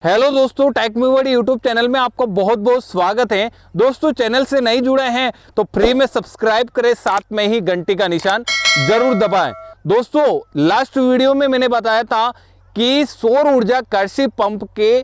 Hello दोस्तों, टेक्मीवर्ड YouTube channel में आपका बहुत बहुत स्वागत है। दोस्तों, चैनल से नहीं जुड़े हैं तो फ्री में सब्सक्राइब करें, साथ में ही घंटी का निशान जरूर दबाएं। दोस्तों, लास्ट वीडियो में मैंने बताया था कि सौर ऊर्जा कृषि पंप के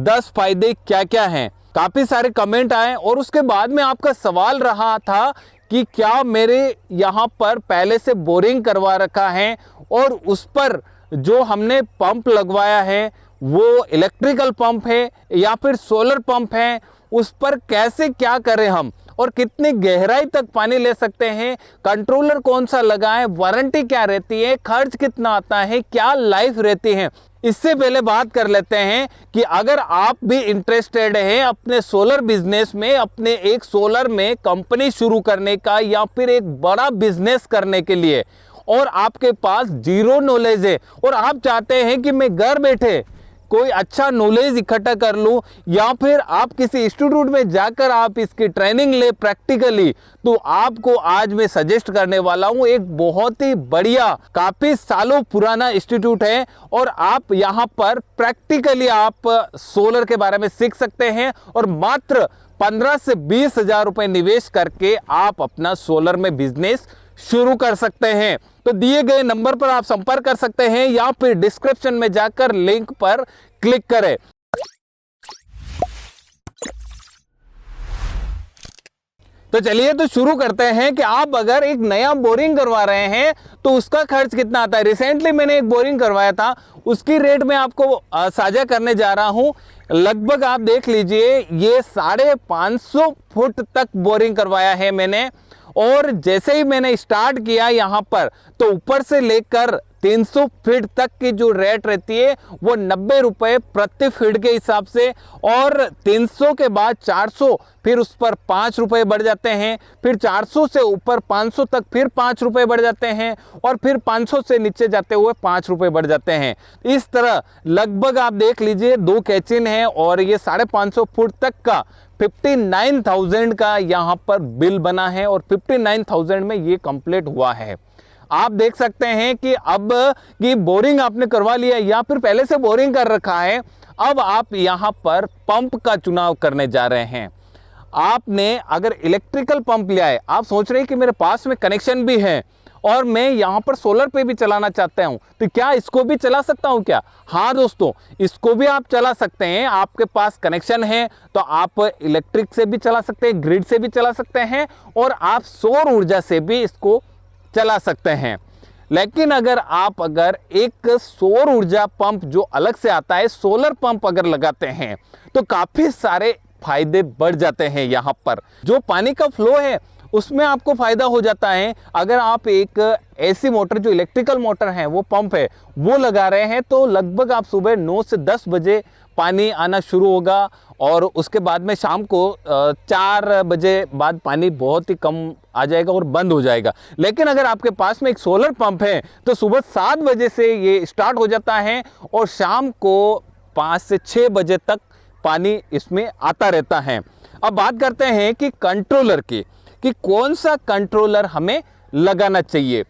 10 फायदे क्या क्या हैं। काफी सारे कमेंट आए और उसके बाद में आपका सवाल रहा था कि क्या मेरे यहाँ पर पहले से बोरिंग करवा रखा है और उस पर जो हमने पंप लगवाया है वो इलेक्ट्रिकल पंप है या फिर सोलर पंप है, उस पर कैसे क्या करें हम और कितनी गहराई तक पानी ले सकते हैं, कंट्रोलर कौन सा लगाएं, वारंटी क्या रहती है, खर्च कितना आता है, क्या लाइफ रहती है। इससे पहले बात कर लेते हैं कि अगर आप भी इंटरेस्टेड हैं अपने सोलर बिजनेस में, अपने एक सोलर में कंपनी शुरू करने का या फिर एक बड़ा बिजनेस करने के लिए, और आपके पास जीरो नॉलेज है और आप चाहते हैं कि मैं घर बैठे कोई अच्छा नॉलेज इकट्ठा कर लूं या फिर आप किसी इंस्टीट्यूट में जाकर आप इसकी ट्रेनिंग ले प्रैक्टिकली, तो आपको आज मैं सजेस्ट करने वाला हूं एक बहुत ही बढ़िया, काफी सालों पुराना इंस्टीट्यूट है और आप यहां पर प्रैक्टिकली आप सोलर के बारे में सीख सकते हैं और मात्र 15 से 20 हजार रुपए निवेश करके आप अपना सोलर में बिजनेस शुरू कर सकते हैं। तो दिए गए नंबर पर आप संपर्क कर सकते हैं या फिर डिस्क्रिप्शन में जाकर लिंक पर क्लिक करें। तो चलिए तो शुरू करते हैं कि आप अगर एक नया बोरिंग करवा रहे हैं तो उसका खर्च कितना आता है। रिसेंटली मैंने एक बोरिंग करवाया था, उसकी रेट मैं आपको साझा करने जा रहा हूं। लगभग आप देख लीजिए, ये 550 फुट तक बोरिंग करवाया है मैंने, और जैसे ही मैंने स्टार्ट किया यहाँ पर तो ऊपर से लेकर 300 फीट तक की जो रेट रहती है वो 90 रुपए प्रति फीट के हिसाब से, और 300 के बाद 400, फिर उस पर 5 रुपए बढ़ जाते हैं, फिर 400 से ऊपर 500 तक फिर 5 रुपए बढ़ जाते हैं, और फिर 500 से नीचे जाते हुए 5 रुपए बढ़ जाते हैं। इस तरह लगभग आप देख लीजिए 2 कैचिन है और ये 550 फुट तक का 59,000 का यहाँ पर बिल बना है और 59,000 में ये कंप्लीट हुआ है। आप देख सकते हैं कि अब की बोरिंग आपने करवा लिया या फिर पहले से बोरिंग कर रखा है, अब आप यहाँ पर पंप का चुनाव करने जा रहे हैं। आपने अगर इलेक्ट्रिकल पंप लिया है, आप सोच रहे हैं कि मेरे पास में कनेक्शन भी है और मैं यहाँ पर सोलर पे भी चलाना चाहता हूँ, तो क्या इसको भी चला सकता हूँ क्या? हाँ दोस्तों, इसको भी आप चला सकते हैं। आपके पास कनेक्शन है तो आप इलेक्ट्रिक से भी चला सकते हैं, ग्रिड से भी चला सकते हैं और आप सौर ऊर्जा से भी इसको चला सकते हैं। लेकिन अगर एक सौर ऊर्जा पंप जो अलग से आता है, सोलर पंप अगर लगाते हैं तो काफी सारे फायदे बढ़ जाते हैं। यहाँ पर जो पानी का फ्लो है उसमें आपको फायदा हो जाता है। अगर आप एक एसी मोटर, जो इलेक्ट्रिकल मोटर है वो पंप है, वो लगा रहे हैं तो लगभग आप सुबह 9 से 10 बजे पानी आना शुरू होगा और उसके बाद में शाम को 4 बजे बाद पानी बहुत ही कम आ जाएगा और बंद हो जाएगा। लेकिन अगर आपके पास में एक सोलर पंप है तो सुबह 7 बजे से ये स्टार्ट हो जाता है और शाम को 5 से 6 बजे तक पानी इसमें आता रहता है। अब बात करते हैं कि कंट्रोलर की, कि कौन सा कंट्रोलर हमें लगाना चाहिए।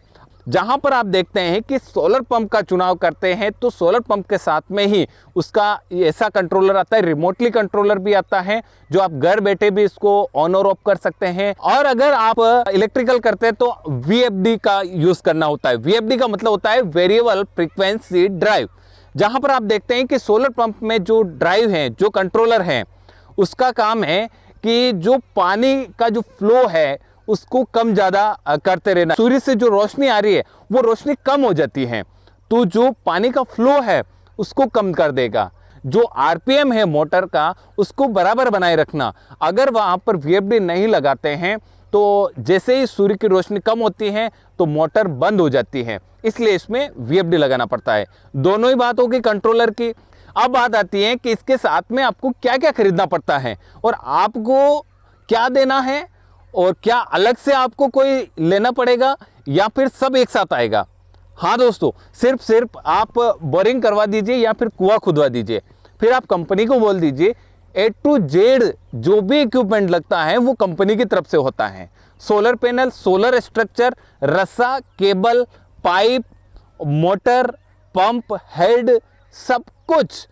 जहां पर आप देखते हैं कि सोलर पंप का चुनाव करते हैं तो सोलर पंप के साथ में ही उसका ऐसा कंट्रोलर आता है, रिमोटली कंट्रोलर भी आता है, जो आप घर बैठे भी इसको ऑन और ऑफ कर सकते हैं। और अगर आप इलेक्ट्रिकल करते हैं तो VFD का यूज करना होता है। VFD का मतलब होता है वेरिएबल फ्रीक्वेंसी ड्राइव। जहां पर आप देखते हैं कि सोलर पंप में जो ड्राइव है, जो कंट्रोलर है, उसका काम है कि जो पानी का जो फ्लो है उसको कम ज़्यादा करते रहना। सूर्य से जो रोशनी आ रही है वो रोशनी कम हो जाती है तो जो पानी का फ्लो है उसको कम कर देगा। जो RPM है मोटर का उसको बराबर बनाए रखना। अगर वहाँ पर VFD नहीं लगाते हैं तो जैसे ही सूर्य की रोशनी कम होती है तो मोटर बंद हो जाती है, इसलिए इसमें VFD लगाना पड़ता है। दोनों ही बात होगी कंट्रोलर की। अब बात आती है कि इसके साथ में आपको क्या क्या खरीदना पड़ता है और आपको क्या देना है और क्या अलग से आपको कोई लेना पड़ेगा या फिर सब एक साथ आएगा। हाँ दोस्तों, सिर्फ आप बोरिंग करवा दीजिए या फिर कुआं खुदवा दीजिए, फिर आप कंपनी को बोल दीजिए A to Z जो भी इक्विपमेंट लगता है वो कंपनी की तरफ से होता है। सोलर पैनल, सोलर स्ट्रक्चर, रस्सा, cable, pipe, motor, pump, head, सब कुछ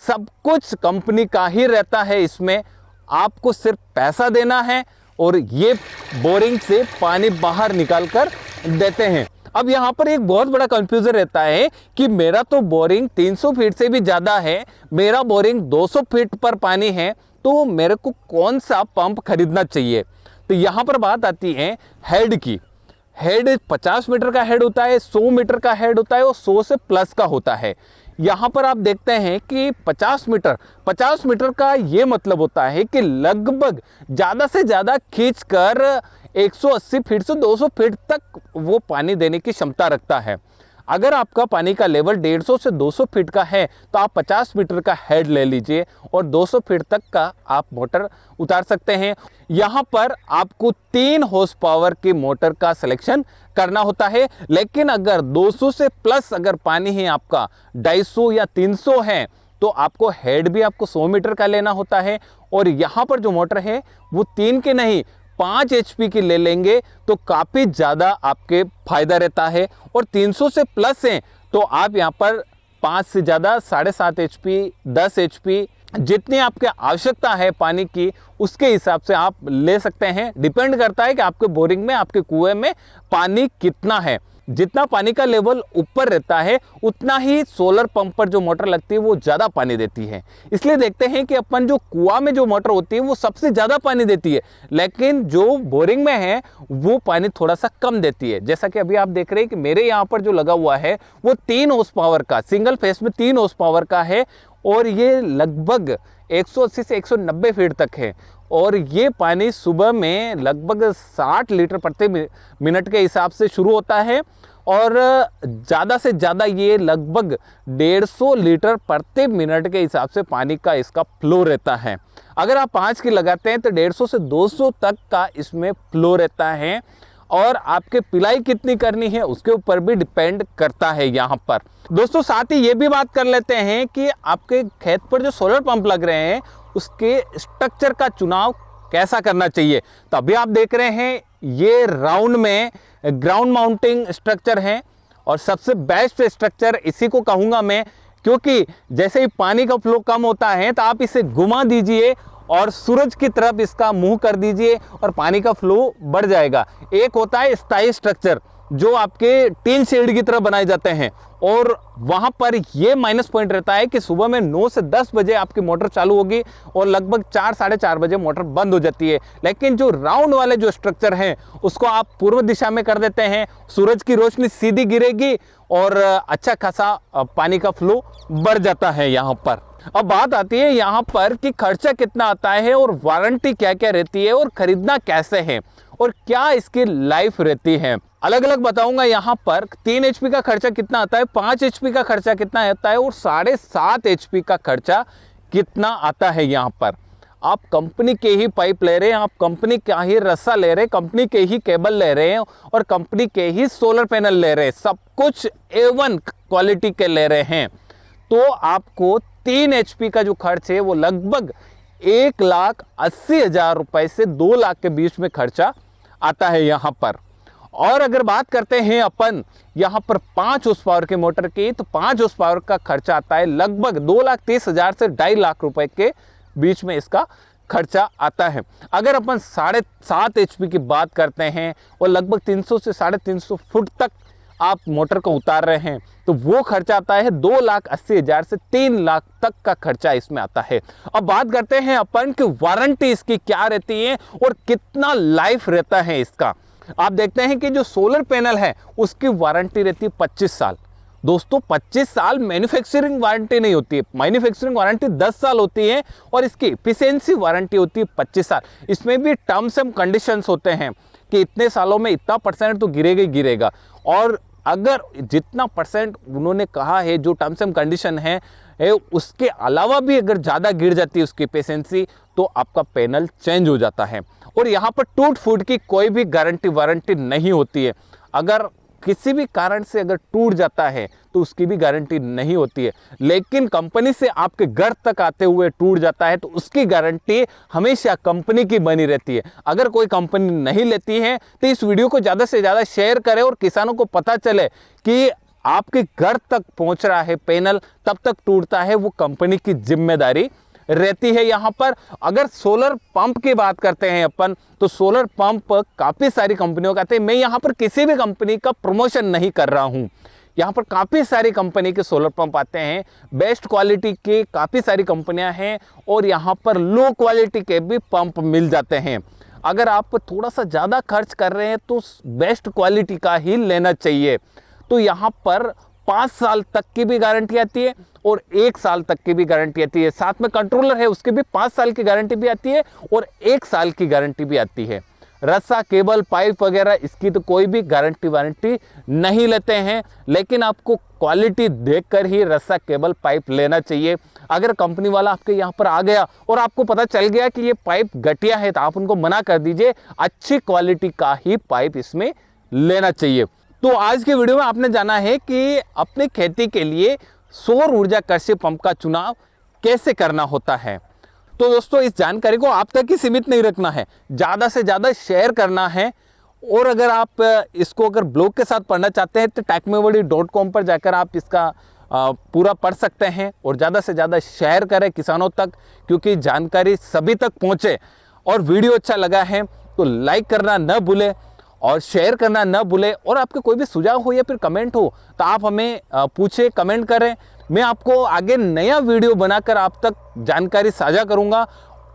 सब कुछ कंपनी का ही रहता है, इसमें आपको सिर्फ पैसा देना है और ये बोरिंग से पानी बाहर निकाल कर देते हैं। अब यहाँ पर एक बहुत बड़ा कंफ्यूजन रहता है कि मेरा तो बोरिंग 300 फीट से भी ज़्यादा है, मेरा बोरिंग 200 फीट पर पानी है, तो मेरे को कौन सा पंप खरीदना चाहिए। तो यहाँ पर बात आती है हेड की। हेड 50 मीटर का हेड होता है, 100 मीटर का हेड होता है और 100 से प्लस का होता है। यहाँ पर आप देखते हैं कि 50 मीटर का ये मतलब होता है कि लगभग ज़्यादा से ज़्यादा खींचकर 180 फीट से 200 फीट तक वो पानी देने की क्षमता रखता है। अगर आपका पानी का लेवल 150 से 200 फीट का है तो आप 50 मीटर का हेड ले लीजिए और 200 फीट तक का आप मोटर उतार सकते हैं। यहाँ पर आपको 3 हॉर्स पावर की मोटर का सिलेक्शन करना होता है, लेकिन अगर 200 से प्लस अगर पानी है आपका 250 या 300 है तो आपको हेड भी आपको 100 मीटर का लेना होता है। और यहाँ पर जो मोटर है वो 3 के नहीं 5 HP की ले लेंगे तो काफ़ी ज़्यादा आपके फायदा रहता है। और 300 से प्लस हैं तो आप यहाँ पर 5 से ज़्यादा 7.5 HP 10 HP जितनी आपकी आवश्यकता है पानी की उसके हिसाब से आप ले सकते हैं। डिपेंड करता है कि आपके बोरिंग में आपके कुएं में पानी कितना है। जितना पानी का लेवल ऊपर रहता है उतना ही सोलर पंप पर जो मोटर लगती है वो ज़्यादा पानी देती है। इसलिए देखते हैं कि अपन जो कुआं में जो मोटर होती है वो सबसे ज़्यादा पानी देती है, लेकिन जो बोरिंग में है वो पानी थोड़ा सा कम देती है। जैसा कि अभी आप देख रहे हैं कि मेरे यहाँ पर जो लगा हुआ है वो 3 हॉर्स पावर का, सिंगल फेस में 3 हॉर्स पावर का है और ये लगभग 180 से 190 फीट तक है। और ये पानी सुबह में लगभग 60 लीटर प्रति मिनट के हिसाब से शुरू होता है और ज़्यादा से ज़्यादा ये लगभग 150 लीटर प्रति मिनट के हिसाब से पानी का इसका फ्लो रहता है। अगर आप 5 की लगाते हैं तो 150 से 200 तक का इसमें फ्लो रहता है। और आपके पिलाई कितनी करनी है उसके ऊपर भी डिपेंड करता है यहाँ पर। दोस्तों साथ ही ये भी बात कर लेते हैं कि आपके खेत पर जो सोलर पंप लग रहे हैं उसके स्ट्रक्चर का चुनाव कैसा करना चाहिए। तो अभी आप देख रहे हैं ये राउंड में ग्राउंड माउंटिंग स्ट्रक्चर है और सबसे बेस्ट स्ट्रक्चर इसी को कहूँगा मैं, क्योंकि जैसे ही पानी का फ्लो कम होता है तो आप इसे घुमा दीजिए और सूरज की तरफ इसका मुंह कर दीजिए और पानी का फ्लो बढ़ जाएगा। एक होता है स्थायी स्ट्रक्चर जो आपके टीन शेड की तरह बनाए जाते हैं और वहाँ पर ये माइनस पॉइंट रहता है कि सुबह में 9 से 10 बजे आपकी मोटर चालू होगी और लगभग 4 साढ़े 4 बजे मोटर बंद हो जाती है। लेकिन जो राउंड वाले जो स्ट्रक्चर हैं उसको आप पूर्व दिशा में कर देते हैं, सूरज की रोशनी सीधी गिरेगी और अच्छा खासा पानी का फ्लो बढ़ जाता है यहाँ पर। अब बात आती है यहाँ पर कि खर्चा कितना आता है और वारंटी क्या क्या रहती है और खरीदना कैसे है और क्या इसकी लाइफ रहती है। अलग अलग बताऊंगा यहाँ पर 3 HP का खर्चा कितना आता है, 5 HP का खर्चा कितना आता है और 7.5 HP का खर्चा कितना आता है। यहाँ पर आप कंपनी के ही पाइप ले रहे हैं, आप कंपनी का ही रस्सा ले रहे हैं, कंपनी के ही केबल ले रहे हैं और कंपनी के ही सोलर पैनल ले रहे हैं, सब कुछ A1 क्वालिटी के ले रहे हैं, तो आपको 3 HP का जो खर्च है वो लगभग 1,80,000 रुपए से 2 लाख के बीच में खर्चा आता है यहाँ पर। और अगर बात करते हैं अपन यहाँ पर 5 हॉर्स पावर के मोटर की, तो 5 हॉर्स पावर का खर्चा आता है लगभग 2,30,000 से 2.5 लाख रुपए के बीच में इसका खर्चा आता है। अगर अपन 7.5 HP की बात करते हैं और लगभग 300 से 350 फुट तक आप मोटर को उतार रहे हैं तो वो खर्चा आता है 2,80,000 से 3 लाख तक का खर्चा इसमें आता है। अब बात करते हैं अपन कि वारंटी इसकी क्या रहती है और कितना लाइफ रहता है इसका। आप देखते हैं कि जो सोलर पैनल है उसकी वारंटी रहती है 25 साल। दोस्तों 25 साल मैन्युफैक्चरिंग वारंटी नहीं होती है, मैन्युफैक्चरिंग वारंटी 10 साल होती है और इसकी एफिशिएंसी वारंटी होती है 25 साल। इसमें भी टर्म्स एंड कंडीशंस होते हैं कि इतने सालों में इतना % तो गिरेगा ही गिरेगा और अगर जितना % उन्होंने कहा है जो टर्म्स एंड कंडीशन है उसके अलावा भी अगर ज़्यादा गिर जाती है उसकी एफिशिएंसी तो आपका पैनल चेंज हो जाता है। और यहाँ पर टूट फूट की कोई भी गारंटी वारंटी नहीं होती है। अगर किसी भी कारण से अगर टूट जाता है तो उसकी भी गारंटी नहीं होती है, लेकिन कंपनी से आपके घर तक आते हुए टूट जाता है तो उसकी गारंटी हमेशा कंपनी की बनी रहती है। अगर कोई कंपनी नहीं लेती है तो इस वीडियो को ज़्यादा से ज़्यादा शेयर करें और किसानों को पता चले कि आपके घर तक पहुंच रहा है पैनल, तब तक टूटता है, वो कंपनी की जिम्मेदारी रहती है। यहाँ पर अगर सोलर पंप की बात करते हैं अपन, तो सोलर पंप काफ़ी सारी कंपनियों का आते हैं। मैं यहाँ पर किसी भी कंपनी का प्रमोशन नहीं कर रहा हूँ। यहाँ पर काफ़ी सारी कंपनी के सोलर पंप आते हैं, बेस्ट क्वालिटी के काफ़ी सारी कंपनियाँ हैं, और यहाँ पर लो क्वालिटी के भी पंप मिल जाते हैं। अगर आप थोड़ा सा ज़्यादा खर्च कर रहे हैं तो बेस्ट क्वालिटी का ही लेना चाहिए। तो यहाँ पर 5 साल तक की भी गारंटी आती है और 1 साल तक की भी गारंटी आती है। साथ में कंट्रोलर है, उसकी भी 5 साल की गारंटी भी आती है और 1 साल की गारंटी भी आती है। रस्सा, केबल, पाइप वगैरह इसकी तो कोई भी गारंटी वारंटी नहीं लेते हैं, लेकिन आपको क्वालिटी देखकर ही रस्सा, केबल, पाइप लेना चाहिए। अगर कंपनी वाला आपके यहाँ पर आ गया और आपको पता चल गया कि ये पाइप घटिया है, तो आप उनको मना कर दीजिए, अच्छी क्वालिटी का ही पाइप इसमें लेना चाहिए। तो आज के वीडियो में आपने जाना है कि अपनी खेती के लिए सौर ऊर्जा कृषि पंप का चुनाव कैसे करना होता है। तो दोस्तों, इस जानकारी को आप तक ही सीमित नहीं रखना है, ज़्यादा से ज़्यादा शेयर करना है। और अगर आप इसको अगर ब्लॉग के साथ पढ़ना चाहते हैं तो techmewadi.com पर जाकर आप इसका पूरा पढ़ सकते हैं, और ज़्यादा से ज़्यादा शेयर करें किसानों तक, क्योंकि जानकारी सभी तक पहुँचे। और वीडियो अच्छा लगा है तो लाइक करना न भूलें और शेयर करना न भूलें। और आपके कोई भी सुझाव हो या फिर कमेंट हो तो आप हमें पूछे, कमेंट करें। मैं आपको आगे नया वीडियो बनाकर आप तक जानकारी साझा करूंगा।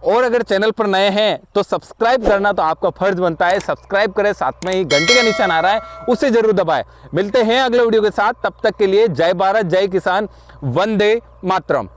और अगर चैनल पर नए हैं तो सब्सक्राइब करना तो आपका फर्ज बनता है, सब्सक्राइब करें, साथ में ही घंटे का निशान आ रहा है उसे जरूर दबाएं। मिलते हैं अगले वीडियो के साथ, तब तक के लिए जय भारत, जय किसान, वंदे मातरम।